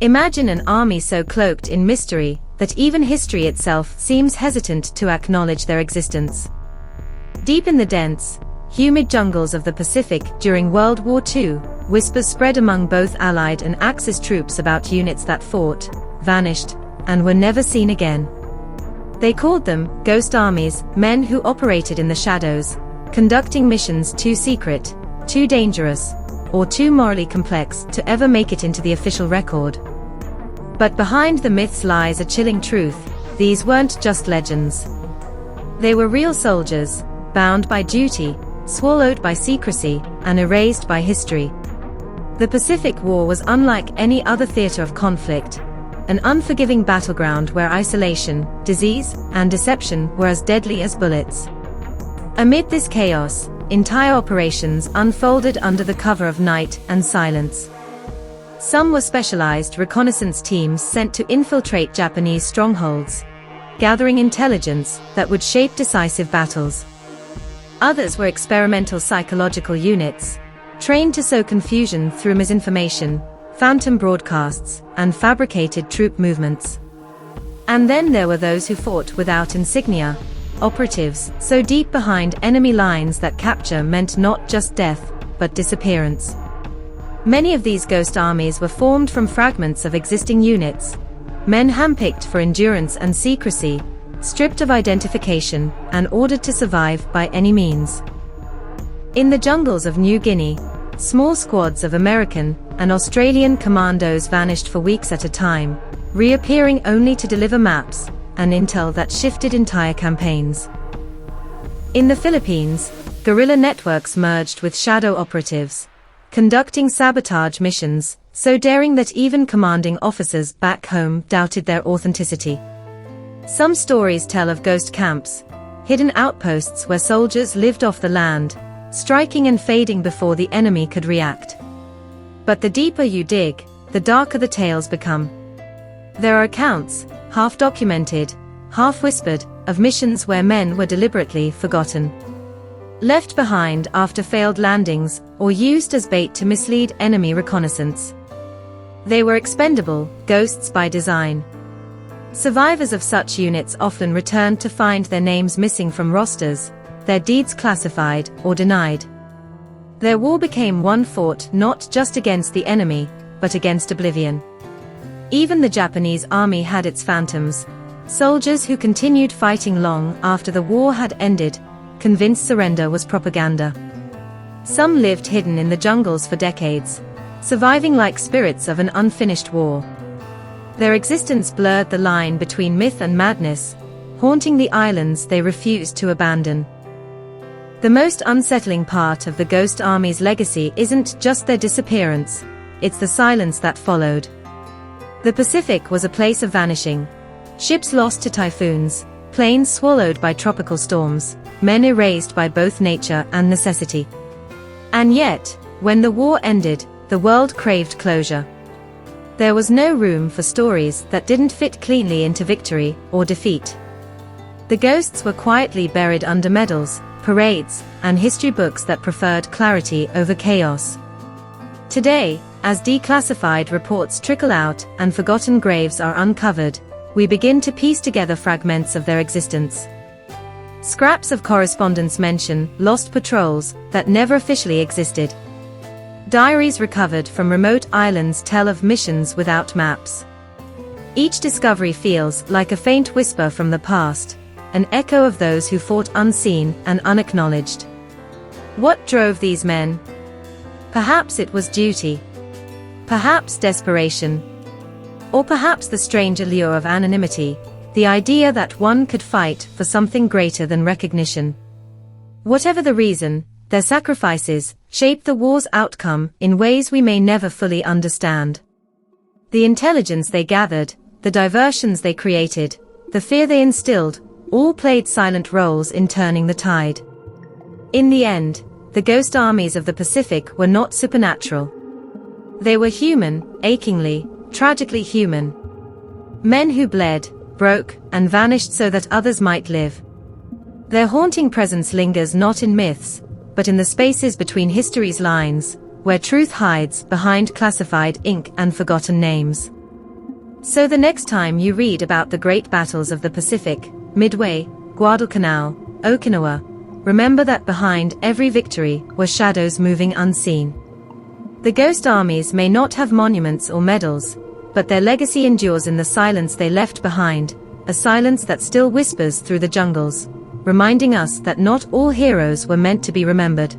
Imagine an army so cloaked in mystery that even history itself seems hesitant to acknowledge their existence. Deep in the dense, humid jungles of the Pacific during World War II, whispers spread among both Allied and Axis troops about units that fought, vanished, and were never seen again. They called them ghost armies, men who operated in the shadows, conducting missions too secret, too dangerous, or too morally complex to ever make it into the official record. But behind the myths lies a chilling truth: these weren't just legends. They were real soldiers, bound by duty, swallowed by secrecy, and erased by history. The Pacific War was unlike any other theater of conflict, an unforgiving battleground where isolation, disease, and deception were as deadly as bullets. Amid this chaos, entire operations unfolded under the cover of night and silence. Some were specialized reconnaissance teams sent to infiltrate Japanese strongholds, gathering intelligence that would shape decisive battles. Others were experimental psychological units, trained to sow confusion through misinformation, phantom broadcasts, and fabricated troop movements. And then there were those who fought without insignia, operatives so deep behind enemy lines that capture meant not just death, but disappearance. Many of these ghost armies were formed from fragments of existing units, men handpicked for endurance and secrecy, stripped of identification, and ordered to survive by any means. In the jungles of New Guinea, small squads of American and Australian commandos vanished for weeks at a time, reappearing only to deliver maps and intel that shifted entire campaigns. In the Philippines, guerrilla networks merged with shadow operatives, conducting sabotage missions, so daring that even commanding officers back home doubted their authenticity. Some stories tell of ghost camps, hidden outposts where soldiers lived off the land, striking and fading before the enemy could react. But the deeper you dig, the darker the tales become. There are accounts, half-documented, half-whispered, of missions where men were deliberately forgotten, left behind after failed landings, or used as bait to mislead enemy reconnaissance. They were expendable, ghosts by design. Survivors of such units often returned to find their names missing from rosters, their deeds classified or denied. Their war became one fought not just against the enemy, but against oblivion. Even the Japanese army had its phantoms, soldiers who continued fighting long after the war had ended, convinced surrender was propaganda. Some lived hidden in the jungles for decades, surviving like spirits of an unfinished war. Their existence blurred the line between myth and madness, haunting the islands they refused to abandon. The most unsettling part of the Ghost Army's legacy isn't just their disappearance, it's the silence that followed. The Pacific was a place of vanishing. Ships lost to typhoons, planes swallowed by tropical storms, men erased by both nature and necessity. And yet, when the war ended, the world craved closure. There was no room for stories that didn't fit cleanly into victory or defeat. The ghosts were quietly buried under medals, parades, and history books that preferred clarity over chaos. Today, as declassified reports trickle out and forgotten graves are uncovered, we begin to piece together fragments of their existence. Scraps of correspondence mention lost patrols that never officially existed. Diaries recovered from remote islands tell of missions without maps. Each discovery feels like a faint whisper from the past, an echo of those who fought unseen and unacknowledged. What drove these men? Perhaps it was duty. Perhaps desperation. Or perhaps the strange allure of anonymity, the idea that one could fight for something greater than recognition. Whatever the reason, their sacrifices shaped the war's outcome in ways we may never fully understand. The intelligence they gathered, the diversions they created, the fear they instilled, all played silent roles in turning the tide. In the end, the ghost armies of the Pacific were not supernatural. They were human, achingly, tragically human. Men who bled, broke, and vanished so that others might live. Their haunting presence lingers not in myths, but in the spaces between history's lines, where truth hides behind classified ink and forgotten names. So the next time you read about the great battles of the Pacific, Midway, Guadalcanal, Okinawa, remember that behind every victory were shadows moving unseen. The ghost armies may not have monuments or medals, but their legacy endures in the silence they left behind, a silence that still whispers through the jungles, reminding us that not all heroes were meant to be remembered.